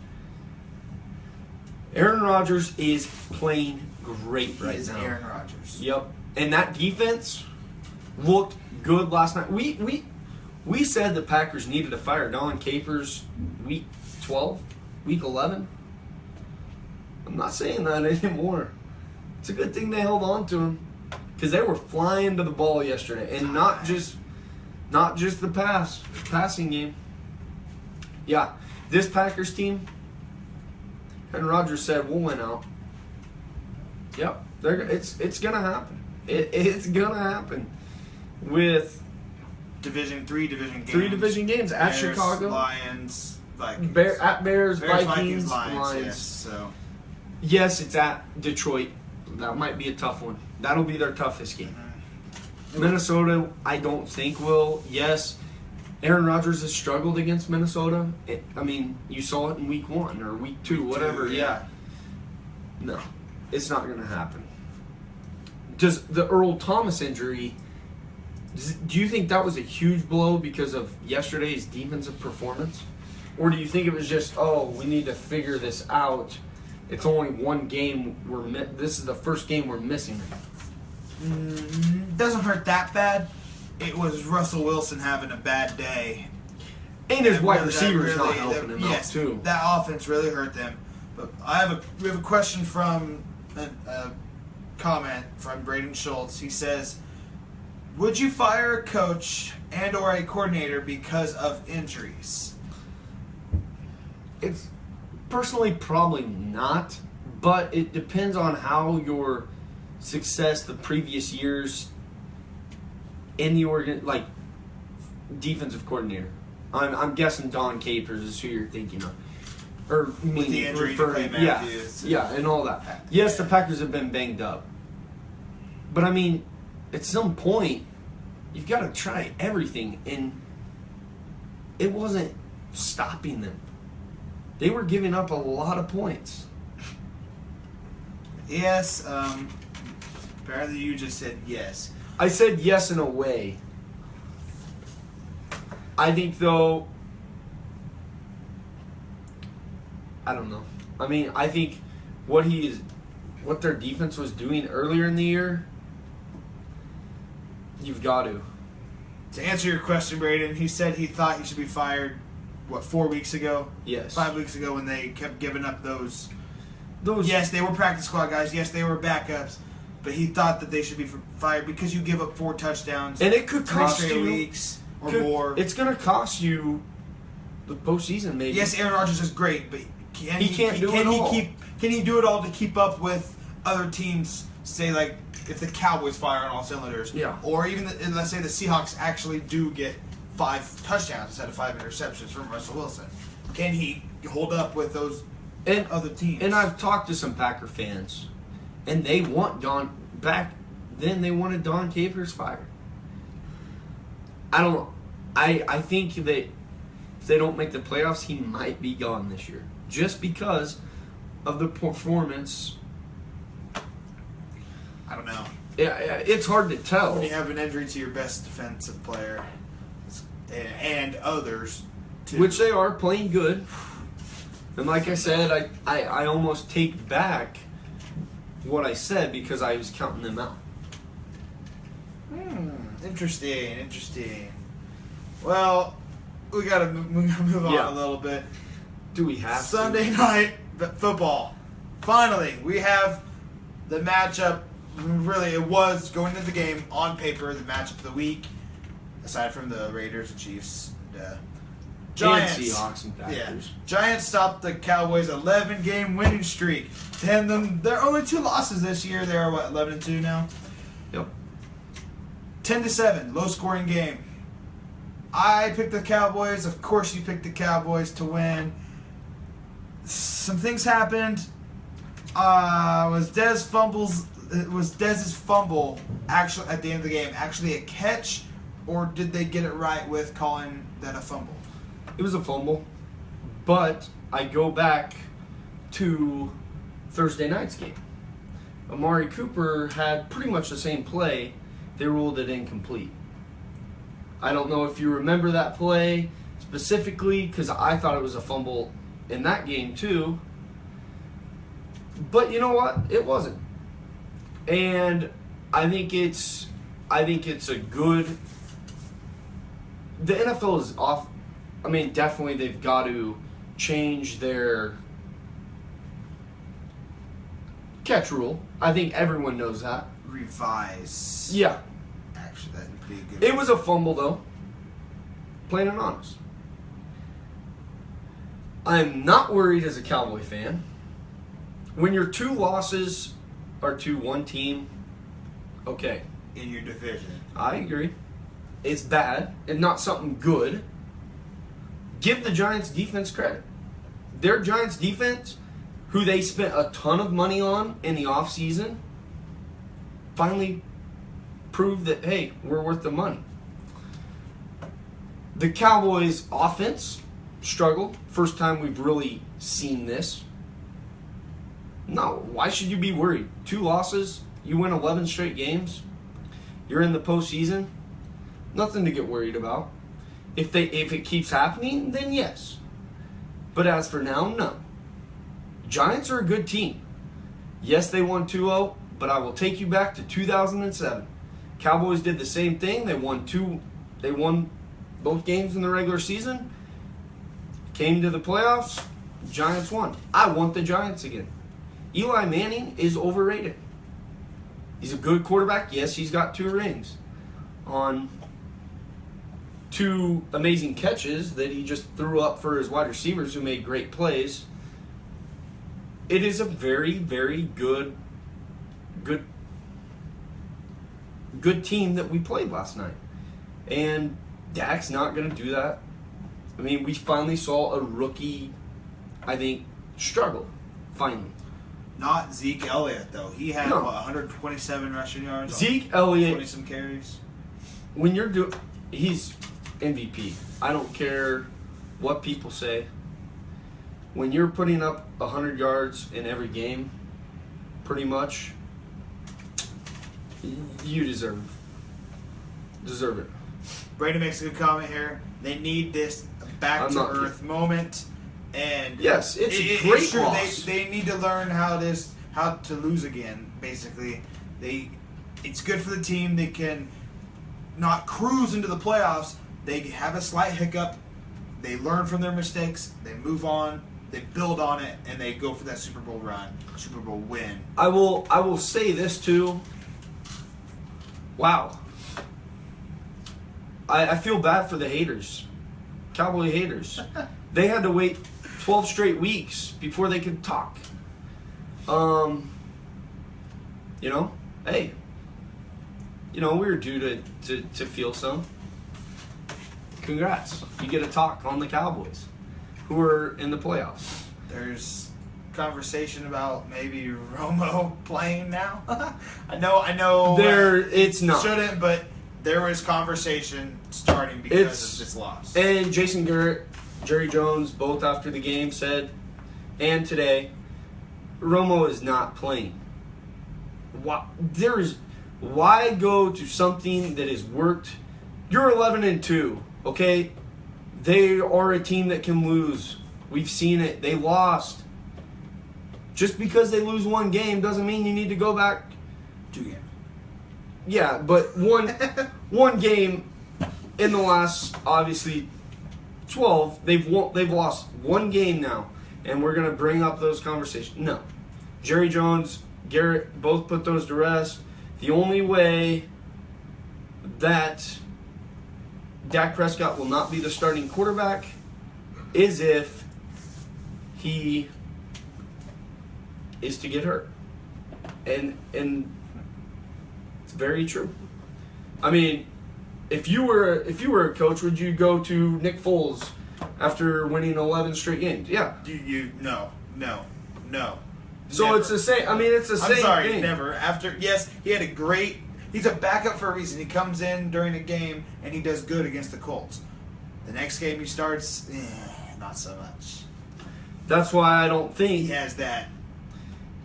Aaron Rodgers is playing great right now. Aaron Rodgers. Yep. And that defense looked good last night. We said the Packers needed to fire Don Capers week 12, week 11. I'm not saying that anymore. It's a good thing they held on to him because they were flying to the ball yesterday, and not just the passing game. Yeah, this Packers team. And Rodgers said, we'll win out. Yep, it's gonna happen. It's gonna happen with three division games. 3 division games at Bears, Chicago, Lions, Vikings. at Bears, Vikings, Lions. Yes, so yes, it's at Detroit. That might be a tough one. That'll be their toughest game. Minnesota, I don't think will. Yes, Aaron Rodgers has struggled against Minnesota. You saw it in week 1 or week 2, whatever. Yeah. No, it's not going to happen. Does the Earl Thomas injury, do you think that was a huge blow because of yesterday's defensive performance? Or do you think it was just, we need to figure this out? It's only one game. This is the first game we're missing. Doesn't hurt that bad. It was Russell Wilson having a bad day. And his wide receivers not helping him out, too. That offense really hurt them. But we have a question from a comment from Braden Schultz. He says, would you fire a coach and or a coordinator because of injuries? It's personally probably not, but it depends on how your success the previous years in the defensive coordinator. I'm guessing Don Capers is who you're thinking of. Or with the injury to Clay Matthews. Yeah, and all that. Yes, the Packers have been banged up. But at some point, you've got to try everything, and it wasn't stopping them. They were giving up a lot of points. Yes, apparently you just said yes. I said yes in a way. I think, though, I don't know. I think what their defense was doing earlier in the year, you've got to. To answer your question, Braden, he said he thought he should be fired, 4 weeks ago? Yes. 5 weeks ago when they kept giving up those. Yes, they were practice squad guys. Yes, they were backups. But he thought that they should be fired because you give up 4 touchdowns. And it could cost 3 straight you weeks or more. It's going to cost you the postseason, maybe. Yes, Aaron Rodgers is great, but can he do it all to keep up with other teams? Say if the Cowboys fire on all cylinders, or even let's say the Seahawks actually do get 5 touchdowns instead of 5 interceptions from Russell Wilson. Can he hold up with those other teams? And I've talked to some Packer fans, and they want Don back. Then they wanted Don Capers fired. I don't know. I think that if they don't make the playoffs, he might be gone this year, just because of the performance. I don't know. Yeah, it's hard to tell. When you have an injury to your best defensive player and others, too. Which they are playing good. And like I said, I almost take back what I said because I was counting them out. Interesting. Well, we gotta move on a little bit. Do we have Sunday night football? Finally, we have the matchup. Really, it was going into the game on paper the matchup of the week, aside from the Raiders and Chiefs. Giants, and Seahawks and Packers. Yeah. Giants stopped the Cowboys' 11-game winning streak. They're only 2 losses this year. They're 11-2 now. Yep. 10-7, low-scoring game. I picked the Cowboys. Of course, you picked the Cowboys to win. Some things happened. Was Dez's fumble actually at the end of the game actually a catch, or did they get it right with calling that a fumble? It was a fumble, but I go back to Thursday night's game. Amari Cooper had pretty much the same play. They ruled it incomplete. I don't know if you remember that play specifically, because I thought it was a fumble in that game too. But you know what? It wasn't. And I think it's a good. The NFL is off. Definitely they've got to change their catch rule. I think everyone knows that. Revise. Yeah. Actually, that would be a good. It was a fumble though. Plain and honest. I'm not worried as a Cowboy fan. When your 2 losses are to one team, okay. In your division. I agree. It's bad and not something good. Give the Giants defense credit. Their Giants defense, who they spent a ton of money on in the offseason, finally prove that, hey, we're worth the money. The Cowboys' offense struggled. First time we've really seen this. No, why should you be worried? 2 losses, you win 11 straight games, you're in the postseason. Nothing to get worried about. If it keeps happening, then yes. But as for now, no. Giants are a good team. Yes, they won 2-0, but I will take you back to 2007. Cowboys did the same thing. They won both games in the regular season. Came to the playoffs. Giants won. I want the Giants again. Eli Manning is overrated. He's a good quarterback. Yes, he's got 2 rings on 2 amazing catches that he just threw up for his wide receivers who made great plays. It is a very, very good team that we played last night. And Dak's not going to do that. I mean, we finally saw a rookie, I think, struggle. Finally. Not Zeke Elliott, though. He had, 127 rushing yards? Zeke Elliott. 20-some carries. When you're he's MVP. I don't care what people say. When you're putting up 100 yards in every game, pretty much, you deserve it. Brady makes a good comment here. They need this back-to-earth moment. And yes, it's a great loss. They need to learn how to lose again, basically. It's good for the team. They can not cruise into the playoffs. They have a slight hiccup. They learn from their mistakes. They move on. They build on it, and they go for that Super Bowl run, Super Bowl win. I will say this too. Wow. I feel bad for the haters, Cowboy haters. They had to wait 12 straight weeks before they could talk. Hey, we were due to feel some. Congrats. You get a talk on the Cowboys, who are in the playoffs. There's conversation about maybe Romo playing now. I know. It's not. Shouldn't, but there was conversation starting because of this loss. And Jason Garrett, Jerry Jones, both after the game said, and today, Romo is not playing. Why go to something that has worked? You're 11-2, okay? They are a team that can lose. We've seen it. They lost. Just because they lose 1 game doesn't mean you need to go back 2 games. Yeah, but one game in the last, obviously, 12, they've lost 1 game now, and we're going to bring up those conversations. No. Jerry Jones, Garrett, both put those to rest. The only way that Dak Prescott will not be the starting quarterback is if he is to get hurt. And it's very true. I mean, if you were a coach, would you go to Nick Foles after winning 11 straight games? Yeah. No. So never. It's the same. I mean, it's the same. I'm sorry, thing. never. Yes, he had a great. He's a backup for a reason. He comes in during a game and he does good against the Colts. The next game he starts, not so much. That's why I don't think he has that.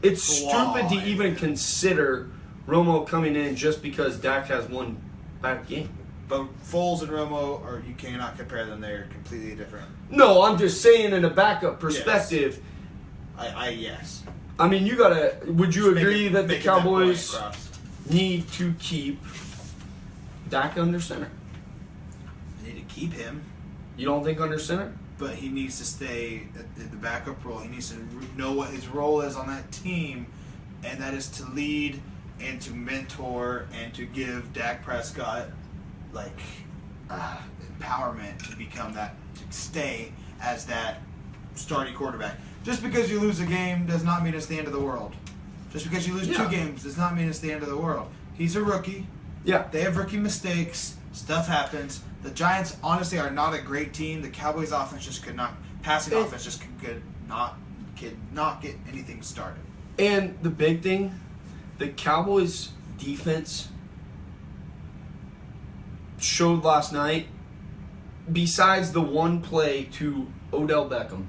It's stupid to even consider Romo coming in just because Dak has 1 bad game. But Foles and Romo, you cannot compare them. They're completely different. No, I'm just saying in a backup perspective. Yes. Yes. I mean, you gotta. Would you agree that the Cowboys need to keep Dak under center? They need to keep him. You don't think under center? But he needs to stay at the backup role. He needs to know what his role is on that team, and that is to lead and to mentor and to give Dak Prescott empowerment to become that, to stay as that starting quarterback. Just because you lose a game does not mean it's the end of the world. Just because you lose 2 games does not mean it's the end of the world. He's a rookie. Yeah. They have rookie mistakes. Stuff happens. The Giants honestly are not a great team. The Cowboys offense just could not, offense just could not get anything started. And the big thing, the Cowboys defense showed last night, besides the one play to Odell Beckham.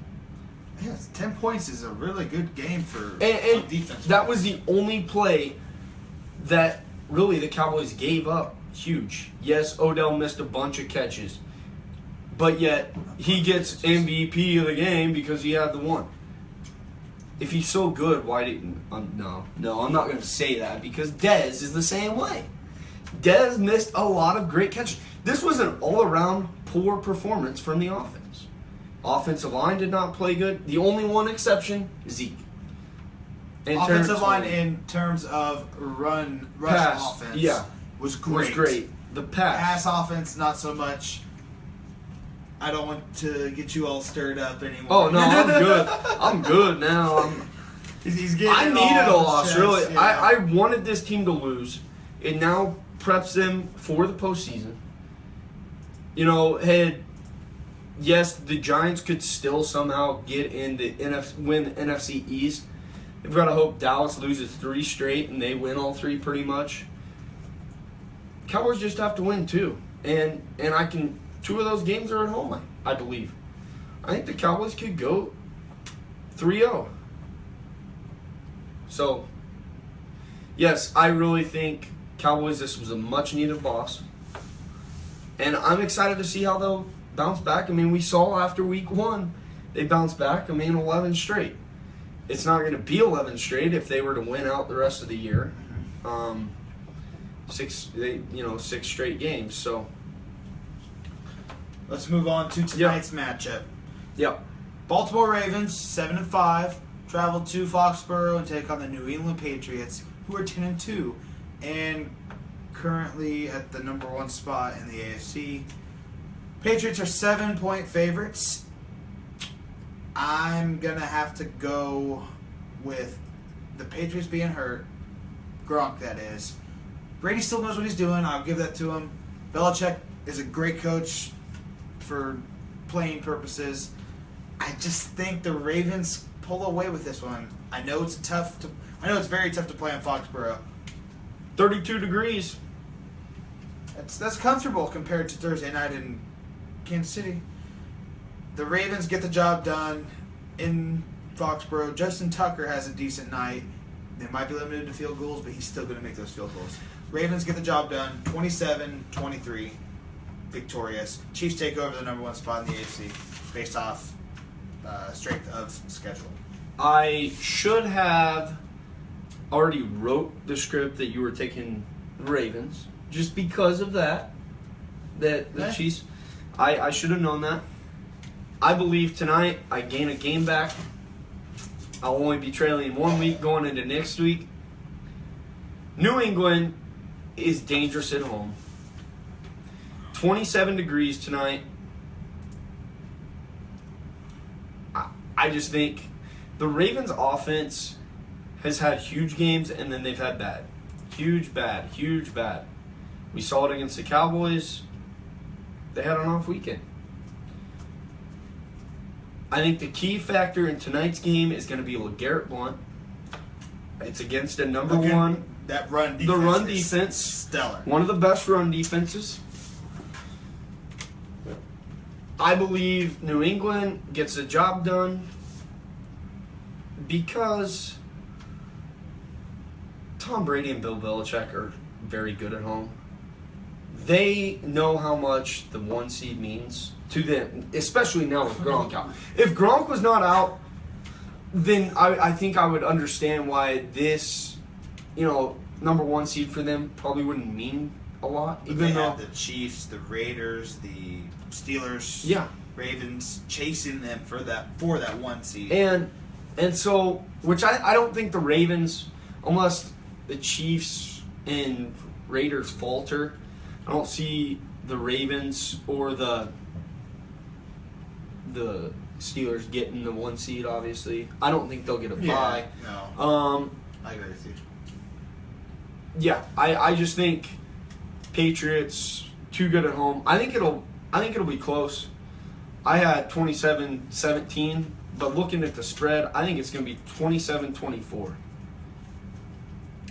Yes, 10 points is a really good game for And defense. that was the only play that really the Cowboys gave up. Huge. Yes, Odell missed a bunch of catches. But yet, he gets MVP of the game because he had the one. If he's so good, why didn't... no, I'm not going to say that because Dez is the same way. Dez missed a lot of great catches. This was an all-around poor performance from the offense. Offensive line did not play good. The only one exception, Zeke. And Offensive line in terms of rush offense was great. The pass offense, not so much. I don't want to get you all stirred up anymore. Oh, no, I'm good. I'm good now. He's getting I needed a loss, chest, really. yeah. I wanted this team to lose. It now preps them for the postseason. Yes, the Giants could still somehow get in the win the NFC East. They've got to hope Dallas loses 3 straight and they win all 3 pretty much. Cowboys just have to win 2. And 2 of those games are at home, I believe. I think the Cowboys could go 3-0. So, yes, I really think Cowboys, this was a much-needed loss. And I'm excited to see how they'll bounce back. I mean, we saw after week 1, they bounced back. 11 straight. It's not going to be 11 straight if they were to win out the rest of the year. 6 straight games. So let's move on to tonight's matchup. Yep. Baltimore Ravens 7-5 travel to Foxborough and take on the New England Patriots, who are 10-2 and currently at the number 1 spot in the AFC. Patriots are 7-point favorites. I'm going to have to go with the Patriots being hurt. Gronk, that is. Brady still knows what he's doing. I'll give that to him. Belichick is a great coach for playing purposes. I just think the Ravens pull away with this one. I know it's very tough to play in Foxborough. 32 degrees. That's comfortable compared to Thursday night in Kansas City. The Ravens get the job done in Foxborough. Justin Tucker has a decent night. They might be limited to field goals, but he's still going to make those field goals. Ravens get the job done, 27-23, victorious. Chiefs take over the number 1 spot in the AFC based off strength of schedule. I should have already wrote the script that you were taking the Ravens, just because of that. The Chiefs. I should have known that. I believe tonight I gain a game back. I'll only be trailing 1 week going into next week. New England is dangerous at home. 27 degrees tonight. I just think the Ravens' offense has had huge games and then they've had bad. Huge bad. We saw it against the Cowboys. They had an off weekend. I think the key factor in tonight's game is going to be LeGarrette Blount. It's against a number 1. That run defense. The run is defense. Stellar. One of the best run defenses. I believe New England gets the job done because Tom Brady and Bill Belichick are very good at home. They know how much the 1 seed means to them, especially now with Gronk out. If Gronk was not out, then I think I would understand why this, number 1 seed for them probably wouldn't mean a lot. Even though the Chiefs, the Raiders, the Steelers, Ravens chasing them for that 1 seed. And so, which I don't think the Ravens, unless the Chiefs and Raiders falter, I don't see the Ravens or the Steelers getting the 1 seed, obviously. I don't think they'll get a bye. No. I agree with you. Yeah, I just think Patriots too good at home. I think it'll be close. I had 27-17, but looking at the spread, I think it's going to be 27-24.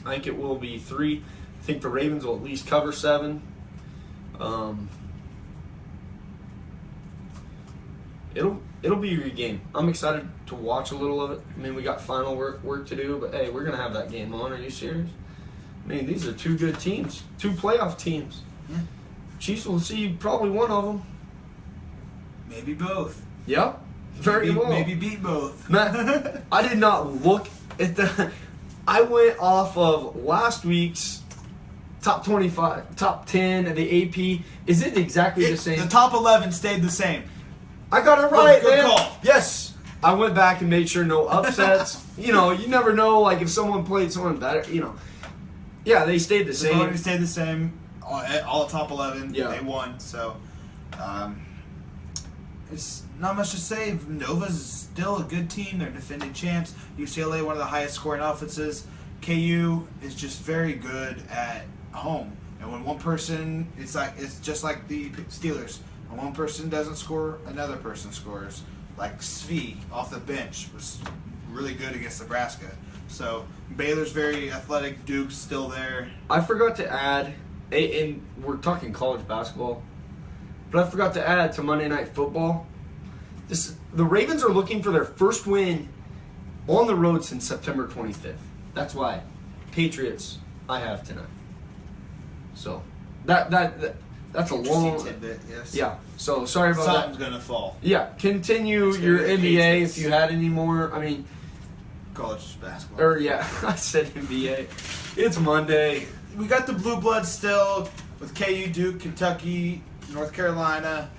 I think it will be 3. I think the Ravens will at least cover 7. It'll be a good game. I'm excited to watch a little of it. I mean, we got final work to do, but hey, we're gonna have that game on. Are you serious? I mean, these are two good teams, two playoff teams. Yeah. Chiefs will see probably one of them. Maybe both. Yep. Very well. Maybe beat both. Matt, I did not look at the. I went off of last week's top 25, top 10 of the AP. Is it exactly the same? The top 11 stayed the same. I got it right, Good man. call. Yes. I went back and made sure no upsets. You never know, like, if someone played someone better, Yeah, they stayed the They've same. already stayed the same. All top 11, Yeah. they won. So, it's not much to say. Nova's still a good team. They're defending champs. UCLA, one of the highest scoring offenses. KU is just very good at home. And when one person, it's just like the Steelers. When one person doesn't score, another person scores. Like Svi off the bench was really good against Nebraska. So Baylor's very athletic. Duke's still there. I forgot to add, and we're talking college basketball, but I forgot to add to Monday Night Football. The Ravens are looking for their first win on the road since September 25th. That's why Patriots I have tonight. So that's a long tidbit. Yes. Yeah. So sorry about Something's that. gonna fall. Yeah. Continue It's your gonna be NBA Patriots. if you had any more. I mean, College basketball. or yeah, I said NBA. It's Monday. We got the blue bloods still with KU, Duke, Kentucky, North Carolina.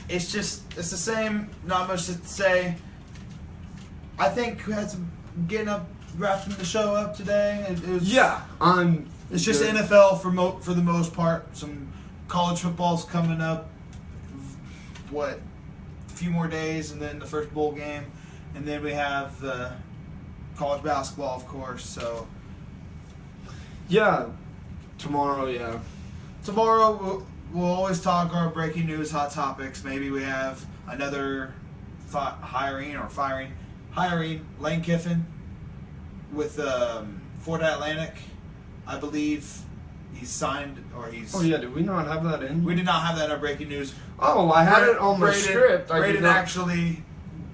It's the same. Not much to say. I think we had some wrapping the show up today. It was, Yeah. It's just NFL for the most part. Some college football's coming up. A few more days, and then the first bowl game, and then we have the college basketball, of course. So Yeah. Tomorrow, yeah. tomorrow we'll always talk our breaking news, hot topics. Maybe we have another hiring Lane Kiffin with Florida Atlantic. I believe he's signed or he's. Oh yeah, did we not have that in? We did not have that in our breaking news. Oh, I had it on my Braden- script. Braden actually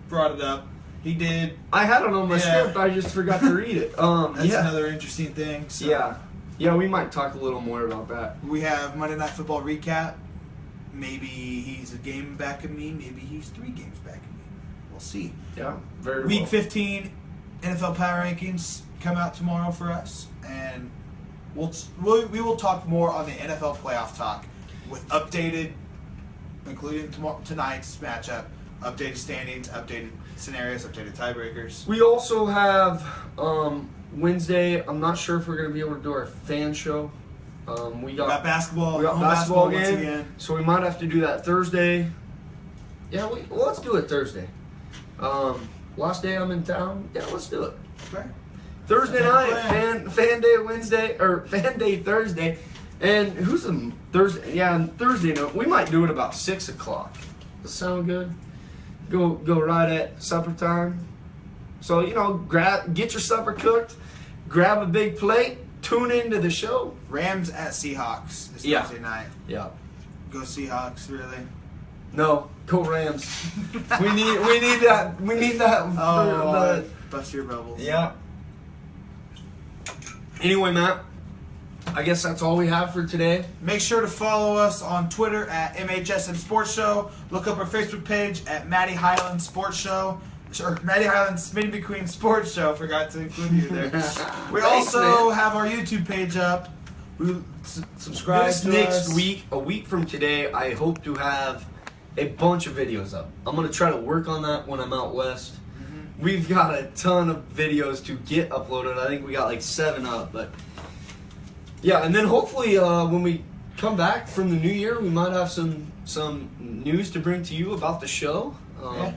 brought it up. He did. I had it on my Yeah. script. I just forgot to read it. That's Yeah. another interesting thing. So Yeah, we might talk a little more about that. We have Monday Night Football recap. Maybe he's a game back of me. Maybe he's 3 games back of me. We'll see. Yeah, very Week well. 15 NFL Power Rankings come out tomorrow for us, and we will talk more on the NFL playoff talk with updated, including tonight's matchup, updated standings, updated scenarios, updated tiebreakers. We also have Wednesday. I'm not sure if we're going to be able to do our fan show. We got basketball. We got home basketball once game, again. so we might have to do that Thursday. Yeah, let's do it Thursday. Last day I'm in town. Yeah, let's do it. Okay. Thursday Sounds night, like a fan day Wednesday, or fan day Thursday. And who's the Thursday? Yeah, and Thursday night. We might do it about 6 o'clock. Does that sound good? Go right at supper time. So, get your supper cooked, grab a big plate, tune into the show. Rams at Seahawks this Yeah. Thursday night. Yeah. Go Seahawks, really. No, go Rams. we need that. We need that. Oh, bust your bubbles. Yeah. Anyway, Matt, I guess that's all we have for today. Make sure to follow us on Twitter at MHSM Sports Show. Look up our Facebook page at Matty Highland Sports Show. Or Matty Highland Smitty McQueen Sports Show. Forgot to include you there. We Thanks, also man. have our YouTube page up. Subscribe This to next us. week, a week from today, I hope to have a bunch of videos up. I'm going to try to work on that when I'm out west. We've got a ton of videos to get uploaded. I think we got like 7 up, but yeah. And then hopefully, when we come back from the new year, we might have some news to bring to you about the show. Yeah.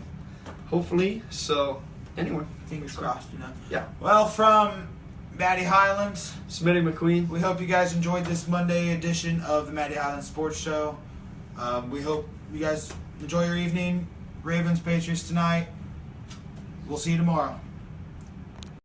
Hopefully. So anyway, Fingers crossed, yeah. Well, from Matty Highland, Smitty McQueen. we hope you guys enjoyed this Monday edition of the Matty Highland Sports Show. We hope you guys enjoy your evening. Ravens, Patriots tonight. We'll see you tomorrow.